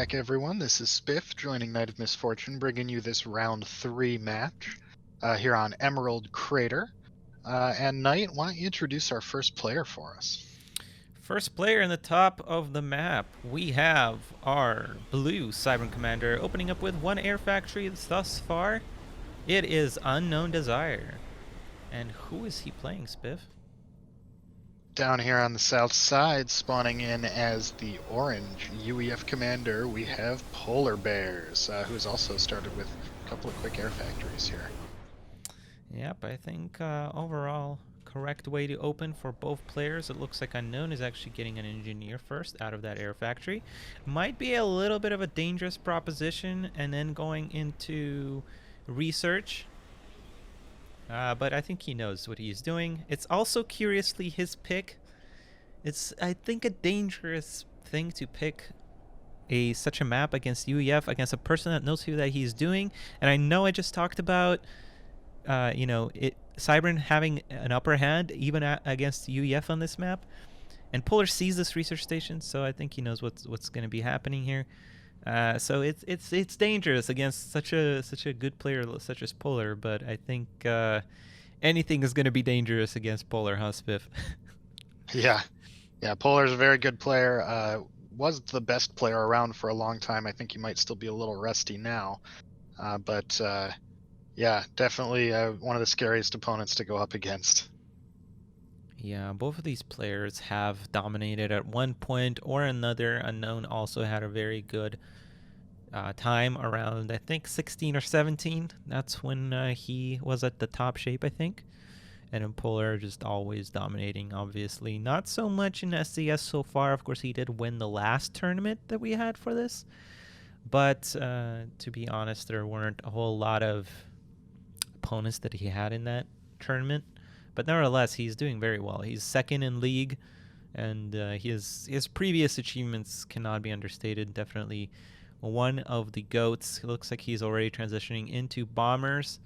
back, everyone. This is Spiff joining Night of Misfortune, bringing you this round 3 match here on Emerald Crater. And Knight, why don't you introduce our first player for us? First player in the top of the map, we have our blue Cyber Commander opening up with one air factory thus far. It is Unknowndesire. And who is he playing, Spiff? Down here on the south side, spawning in as the orange UEF commander, we have Polarbearz, who's also started with a couple of quick air factories here. Yep, I think overall correct way to open for both players. It looks like Unknown is actually getting an engineer first out of that air factory. Might be a little bit of a dangerous proposition and then going into research. But I think he knows what he's doing. It's also curiously his pick. It's, I think, a dangerous thing to pick such a map against UEF, against a person that knows who that he's doing. And I know I just talked about Cybern having an upper hand even against UEF on this map, and Polar sees this research station, so I think he knows what's going to be happening here. So it's dangerous against such a good player such as Polar, but I think anything is going to be dangerous against Polar, huh, Spiff? Yeah, Polar's a very good player. Was the best player around for a long time. I think he might still be a little rusty now, but yeah, definitely one of the scariest opponents to go up against. Yeah, both of these players have dominated at one point or another. Unknown also had a very good time around, I think, 16 or 17. That's when he was at the top shape, I think. And in Polar, just always dominating, obviously. Not so much in SCS so far. Of course, he did win the last tournament that we had for this. But to be honest, there weren't a whole lot of opponents that he had in that tournament. But nevertheless, he's doing very well. He's second in league, and his previous achievements cannot be understated. Definitely one of the GOATs. It looks like he's already transitioning into bombers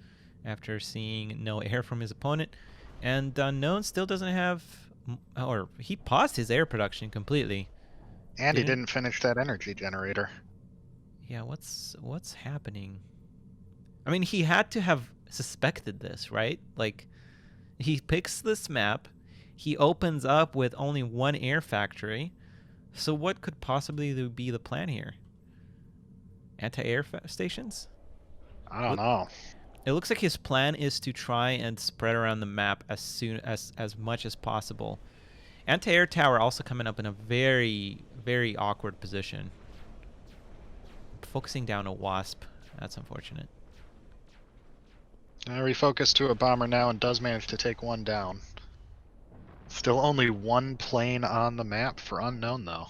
after seeing no air from his opponent. And Unknown still doesn't have, or he paused his air production completely. And he didn't finish that energy generator. Yeah, what's happening? I mean, he had to have suspected this, right? Like, he picks this map, he opens up with only one air factory, so what could possibly be the plan here? Anti-air stations? I don't know. It looks like his plan is to try and spread around the map as much as possible. Anti-air tower also coming up in a very, very awkward position. Focusing down a wasp. That's unfortunate. Refocus to a bomber now and does manage to take one down. Still only one plane on the map for Unknown, though.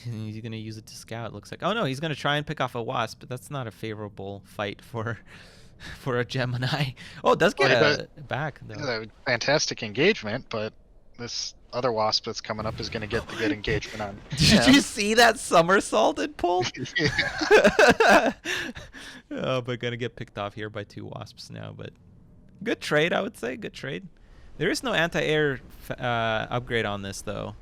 He's going to use it to scout, looks like. Oh, no, he's going to try and pick off a wasp, but that's not a favorable fight for a Gemini. Oh, it does get back, though. Fantastic engagement, but this other wasp that's coming up is going to get the good engagement on. Did you see that somersault it pulled? Oh, but gonna get picked off here by two wasps now. But good trade, I would say. Good trade. There is no anti-air upgrade on this, though.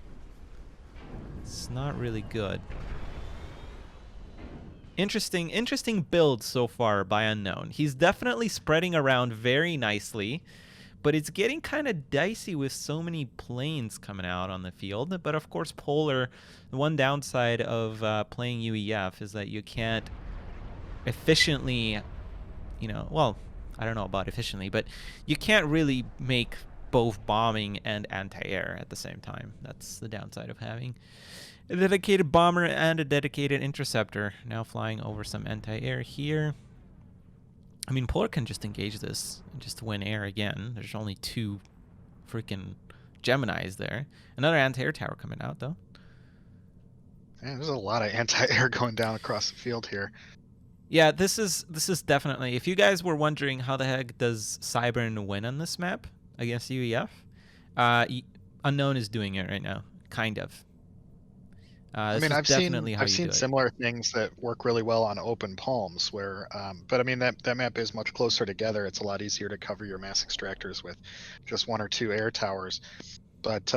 It's not really good. Interesting build so far by Unknown. He's definitely spreading around very nicely, but it's getting kind of dicey with so many planes coming out on the field. But of course, Polar, the one downside of playing UEF is that you can't efficiently, well, I don't know about efficiently, but you can't really make both bombing and anti-air at the same time. That's the downside of having a dedicated bomber and a dedicated interceptor. Now flying over some anti-air here. I mean, Polar can just engage this and just win air again. There's only two freaking Geminis there. Another anti-air tower coming out, though. Man, there's a lot of anti-air going down across the field here. Yeah, this is definitely... If you guys were wondering how the heck does Cybern win on this map against UEF, Unknown is doing it right now, kind of. I mean, I've seen similar things that work really well on open palms, where, but I mean that map is much closer together. It's a lot easier to cover your mass extractors with just one or two air towers. But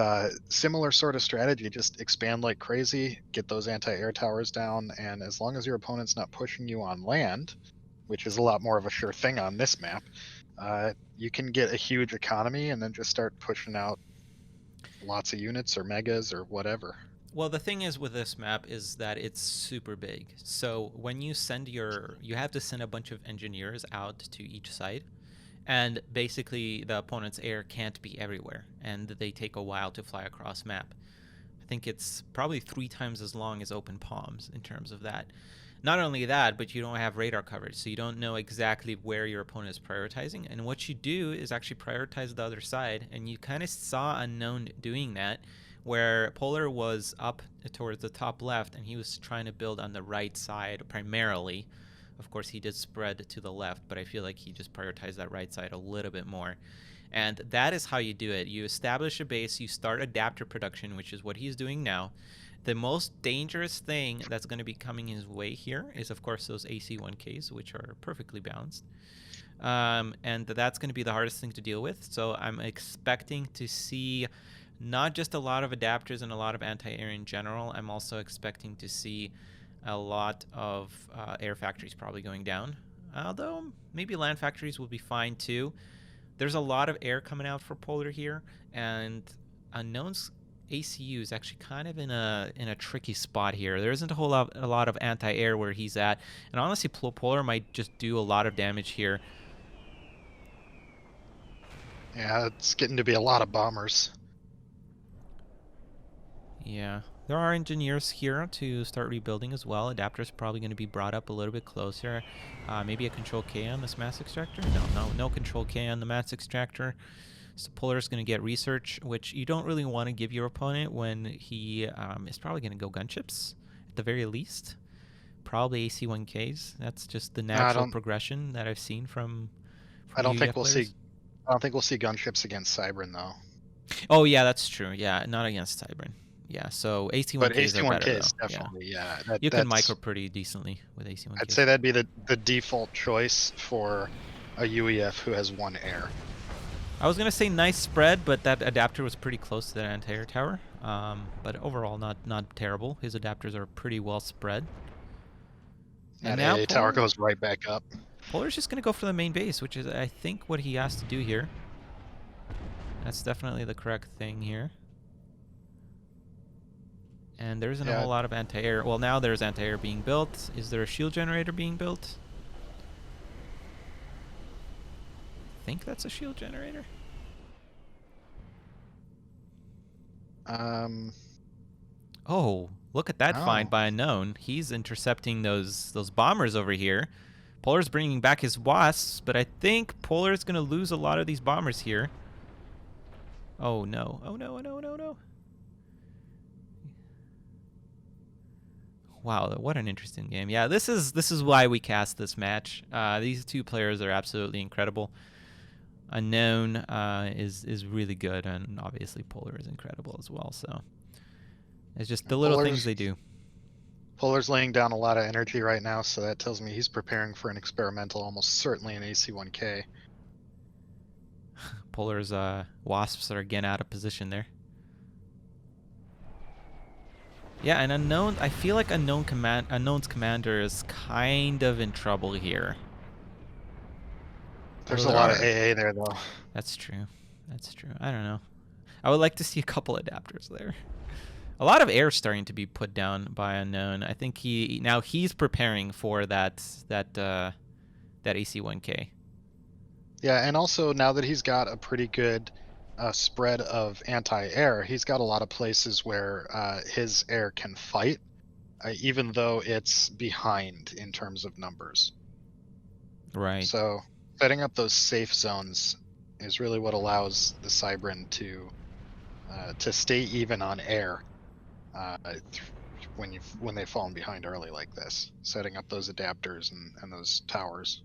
similar sort of strategy, just expand like crazy, get those anti-air towers down, and as long as your opponent's not pushing you on land, which is a lot more of a sure thing on this map, you can get a huge economy and then just start pushing out lots of units or megas or whatever. Well, the thing is with this map is that it's super big. So when you send you have to send a bunch of engineers out to each side. And basically the opponent's air can't be everywhere. And they take a while to fly across map. I think it's probably 3 times as long as open palms in terms of that. Not only that, but you don't have radar coverage, so you don't know exactly where your opponent is prioritizing. And what you do is actually prioritize the other side, and you kind of saw Unknown doing that, where Polar was up towards the top left, and he was trying to build on the right side primarily. Of course, he did spread to the left, but I feel like he just prioritized that right side a little bit more. And that is how you do it. You establish a base, you start adapter production, which is what he's doing now. The most dangerous thing that's going to be coming his way here is, of course, those AC-1Ks, which are perfectly balanced. And that's going to be the hardest thing to deal with. So I'm expecting to see not just a lot of adapters and a lot of anti-air in general. I'm also expecting to see a lot of air factories probably going down. Although maybe land factories will be fine too. There's a lot of air coming out for Polar here, and Unknown's ACU is actually kind of in a tricky spot here. There isn't a lot of anti-air where he's at, and honestly, Polar might just do a lot of damage here. Yeah, it's getting to be a lot of bombers. Yeah, there are engineers here to start rebuilding as well. Adapter's probably going to be brought up a little bit closer. Maybe a control K on this mass extractor? No control K on the mass extractor. So Polar's going to get research, which you don't really want to give your opponent when he is probably going to go gunships at the very least. Probably AC-1Ks. That's just the natural progression that I've seen from I don't think players. I don't think we'll see gunships against Cybran though. Oh yeah, that's true. Yeah, not against Cybran. Yeah, so AC-1Ks but AC-1Ks are better, though. definitely, yeah. You can micro pretty decently with AC-1Ks. I'd say that'd be the default choice for a UEF who has 1 air. I was gonna say nice spread, but that adapter was pretty close to that anti-air tower. But overall, not terrible. His adapters are pretty well spread. And now tower goes right back up. Polar's just gonna go for the main base, which is I think what he has to do here. That's definitely the correct thing here. And there isn't a whole lot of anti-air. Well, now there's anti-air being built. Is there a shield generator being built? I think that's a shield generator. Oh, look at that find by Unknown. He's intercepting those bombers over here. Polar's bringing back his wasps, but I think Polar's going to lose a lot of these bombers here. Oh no. Oh no, no, no, no. Wow, what an interesting game. Yeah, this is why we cast this match. These two players are absolutely incredible. Unknown is really good, and obviously Polar is incredible as well. So it's just the little things they do. Polar's laying down a lot of energy right now, so that tells me he's preparing for an experimental, almost certainly an AC-1K. Polar's wasps are again out of position there. Yeah, and Unknown, I feel like Unknown's commander is kind of in trouble here. There's a lot of AA there, though. That's true. That's true. I don't know. I would like to see a couple adapters there. A lot of air starting to be put down by Unknown. I think he's preparing for that AC-1K. Yeah, and also now that he's got a pretty good spread of anti-air, he's got a lot of places where his air can fight, even though it's behind in terms of numbers. Right. So setting up those safe zones is really what allows the Cybran to stay even on air when they've fallen behind early like this. Setting up those adapters and those towers.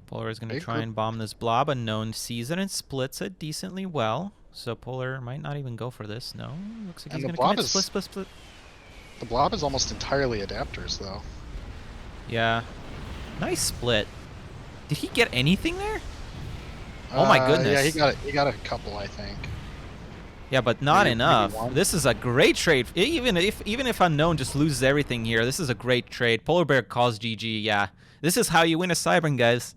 Polar is going to try and bomb this blob. Unknown sees it and splits it decently well. So Polar might not even go for this. No, looks like he's going to commit split. The blob is almost entirely adapters, though. Yeah. Nice split. Did he get anything there? Oh my Yeah, goodness. he got a couple, I think. Yeah, but not Maybe enough. one. This is a great trade. Even if Unknown just loses everything here, this is a great trade. Polarbear calls GG. Yeah, this is how you win a Cybern, guys.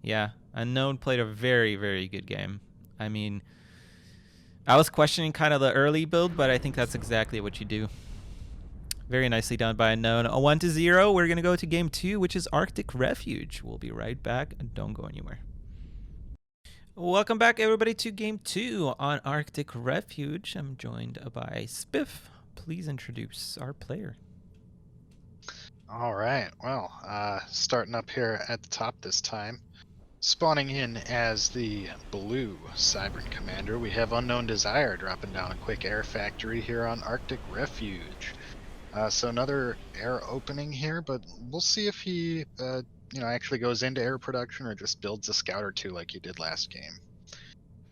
Yeah, Unknown played a very, very good game. I mean, I was questioning kind of the early build, but I think that's exactly what you do. Very nicely done by Unknown. A 1-0. We're gonna go to game 2, which is Arctic Refuge. We'll be right back. Don't go anywhere. Welcome back, everybody, to game 2 on Arctic Refuge. I'm joined by Spiff. Please introduce our player. All right. Well, starting up here at the top this time, spawning in as the blue Cybern Commander, we have Unknowndesire dropping down a quick air factory here on Arctic Refuge. So another air opening here, but we'll see if he, actually goes into air production or just builds a scout or two like he did last game.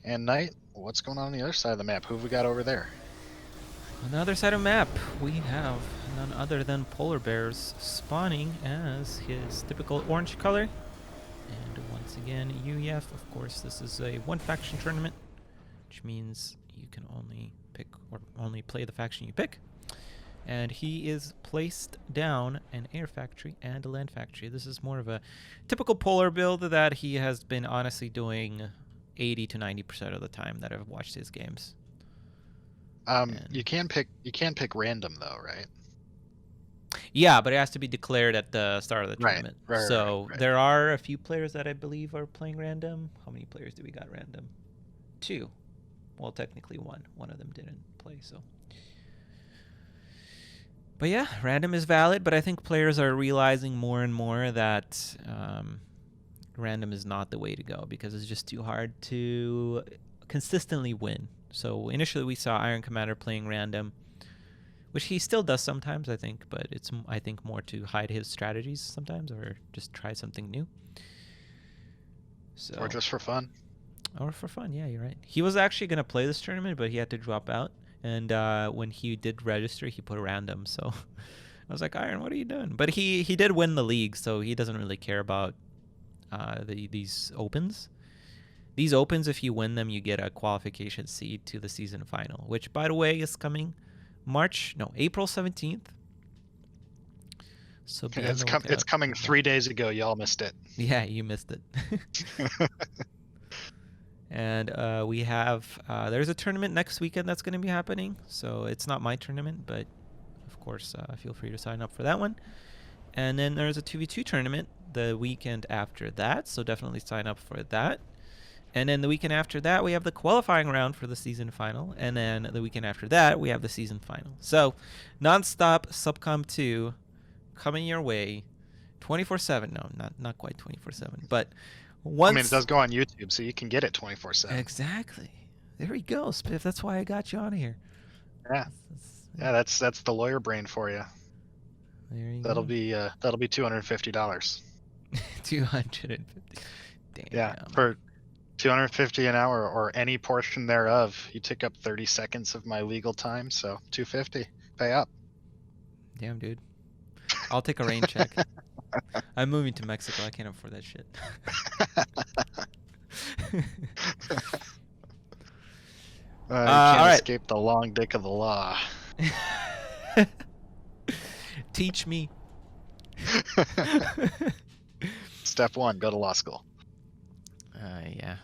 And Nite, what's going on the other side of the map? Who have we got over there? On the other side of the map, we have none other than Polarbearz spawning as his typical orange color. And once again, UEF, of course, this is a one-faction tournament, which means you can only pick or only play the faction you pick. And he is placed down an air factory and a land factory. This is more of a typical Polar build that he has been honestly doing 80 to 90% of the time that I've watched his games. You can pick random though, right? Yeah, but it has to be declared at the start of the tournament. Right, so right. There are a few players that I believe are playing random. How many players do we got random? 2. Well, technically 1. One of them didn't play, so. But yeah, random is valid, but I think players are realizing more and more that random is not the way to go because it's just too hard to consistently win. So initially we saw Iron Commander playing random, which he still does sometimes, I think, but it's, I think, more to hide his strategies sometimes or just try something new. So, or just for fun. Or for fun, yeah, you're right. He was actually going to play this tournament, but he had to drop out. And when he did register, he put random. So I was like, Iron, what are you doing? But he did win the league, so he doesn't really care about these opens. These opens, if you win them, you get a qualification seed to the season final, which, by the way, is coming April 17th. So it's coming 3 days ago. Y'all missed it. Yeah, you missed it. And we have, there's a tournament next weekend that's going to be happening. So it's not my tournament, but of course, feel free to sign up for that one. And then there's a 2v2 tournament the weekend after that. So definitely sign up for that. And then the weekend after that, we have the qualifying round for the season final. And then the weekend after that, we have the season final. So non-stop Subcom 2 coming your way 24/7. No, not quite 24/7, but once. I mean, it does go on YouTube, so you can get it 24/7. Exactly. There we go, Spiff. That's why I got you on here. Yeah. Yeah, that's the lawyer brain for you. There you that'll go. be $250. 250. Damn. Yeah, for $250 an hour or any portion thereof. You took up 30 seconds of my legal time, so $250. Pay up. Damn, dude. I'll take a rain check. I'm moving to Mexico. I can't afford that shit. You can't all right. escape the long dick of the law. Teach me. Step 1, go to law school. Yeah.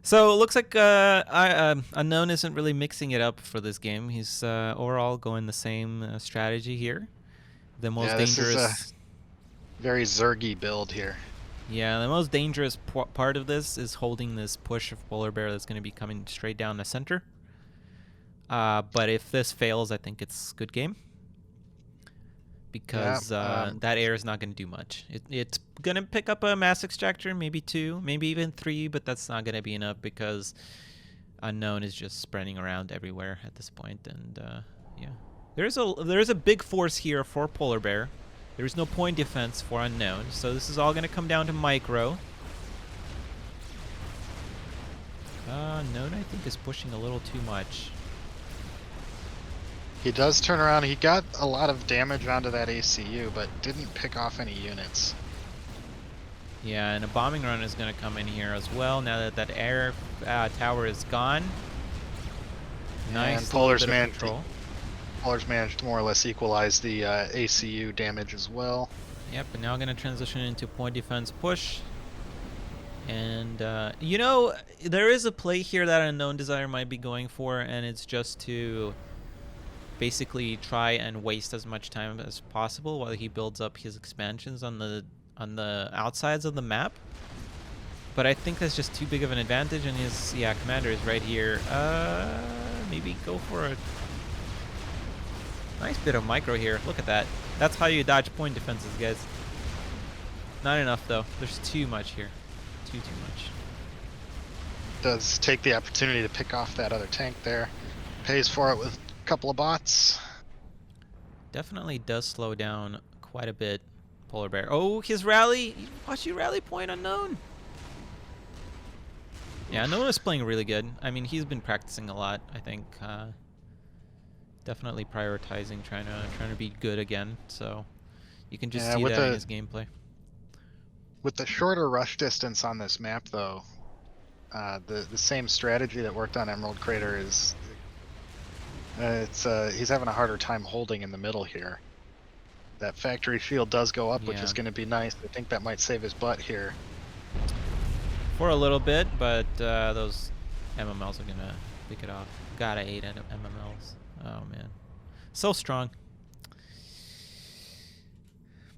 So it looks like Unknown isn't really mixing it up for this game. He's overall going the same strategy here. The most dangerous. This is a very Zergy build here. Yeah, the most dangerous part of this is holding this push of Polarbear that's going to be coming straight down the center. But if this fails, I think it's good game. Because that air is not going to do much. It's going to pick up a mass extractor, maybe 2, maybe even 3, but that's not going to be enough because Unknown is just spreading around everywhere at this point. And yeah, there's a big force here for Polarbear. There's no point defense for Unknown, so this is all going to come down to micro. Unknown, I think, is pushing a little too much. He does turn around. He got a lot of damage onto that ACU, but didn't pick off any units. Yeah, and a bombing run is going to come in here as well now that that air tower is gone. Nice. And Polar's managed to more or less equalize the ACU damage as well. Yep, and now going to transition into point defense push. And, you know, there is a play here that Unknowndesire might be going for, and it's just to basically try and waste as much time as possible while he builds up his expansions on the outsides of the map. But I think that's just too big of an advantage, and his commander is right here. Maybe go for a nice bit of micro here. Look at that. That's how you dodge point defenses, guys. Not enough though. There's too much here. Too much. Does take the opportunity to pick off that other tank there. Pays for it with a couple of bots. Definitely does slow down quite a bit, Polarbearz. Oh, his rally! Watch you rally point Unknown. Yeah, Unknown is playing really good. I mean, he's been practicing a lot. I think definitely prioritizing, trying to be good again. So you can just see that in his gameplay. With the shorter rush distance on this map, though, the same strategy that worked on Emerald Crater is he's having a harder time holding in the middle here. That factory shield does go up, which is going to be nice. I think that might save his butt here. For a little bit, but those MMLs are going to pick it off. God, I hate MMLs. Oh, man. So strong.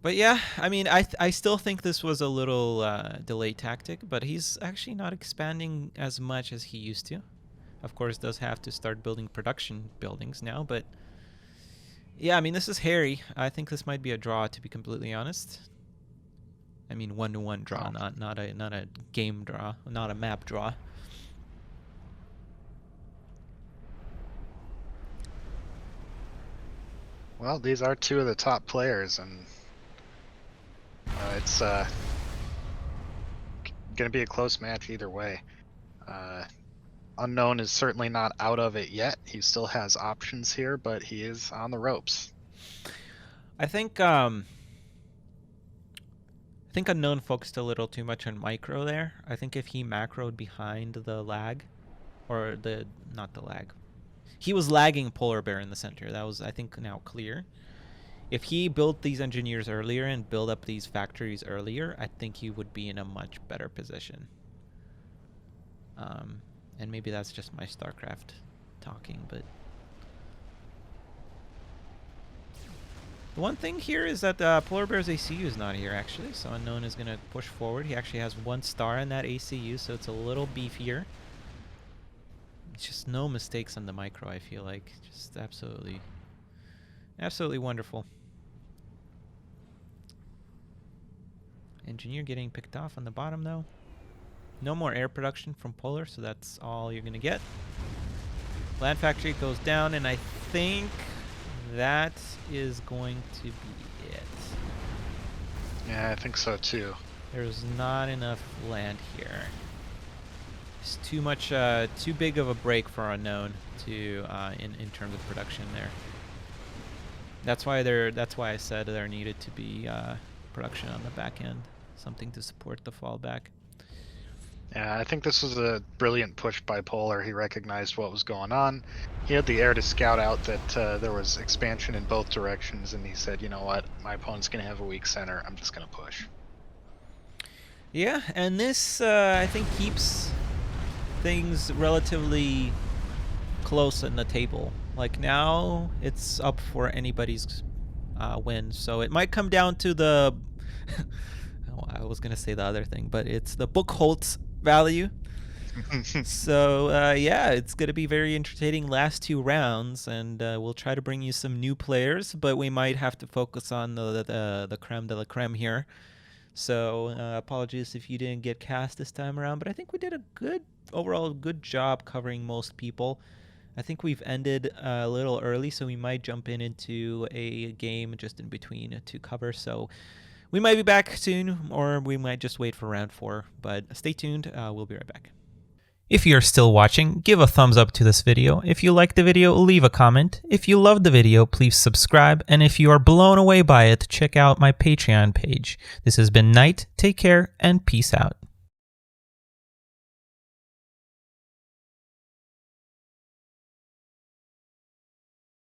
But yeah, I mean, I still think this was a little delayed tactic, but he's actually not expanding as much as he used to. Of course, does have to start building production buildings now, but yeah, I mean, this is hairy. I think this might be a draw, to be completely honest. I mean, 1-to-1 draw, not a game draw, not a map draw. Well, these are two of the top players, and it's going to be a close match either way. Unknown is certainly not out of it yet. He still has options here, but he is on the ropes. I think Unknown focused a little too much on micro there. I think if he macroed behind the lag, or not the lag, he was lagging Polarbearz in the center. That was, I think, now clear. If he built these engineers earlier and built up these factories earlier, I think he would be in a much better position. And maybe that's just my StarCraft talking, but the one thing here is that Polarbearz ACU is not here, actually, so Unknown is going to push forward. He actually has 1 star in that ACU, so it's a little beefier. It's just no mistakes on the micro, I feel like. Just absolutely wonderful. Engineer getting picked off on the bottom, though. No more air production from Polar, so that's all you're going to get. Land factory goes down, and I think that is going to be it. Yeah, I think so too. There's not enough land here. It's too much, too big of a break for Unknown to in terms of production there. That's why I said there needed to be production on the back end, something to support the fallback. Yeah, I think this was a brilliant push by Polar. He recognized what was going on. He had the air to scout out that there was expansion in both directions, and he said, you know what, my opponent's going to have a weak center. I'm just going to push. Yeah, and this, I think, keeps things relatively close in the table. Like, now it's up for anybody's win. So it might come down to the... I was going to say the other thing, but it's the Buchholz value. So yeah, it's going to be very entertaining last 2 rounds, and we'll try to bring you some new players, but we might have to focus on the creme de la creme here. So apologies if you didn't get cast this time around, but I think we did a overall good job covering most people. I think we've ended a little early, so we might jump into a game just in between to cover. So we might be back soon, or we might just wait for round 4, but stay tuned. We'll be right back. If you're still watching, give a thumbs up to this video. If you liked the video, leave a comment. If you loved the video, please subscribe. And if you are blown away by it, check out my Patreon page. This has been Nite. Take care and peace out.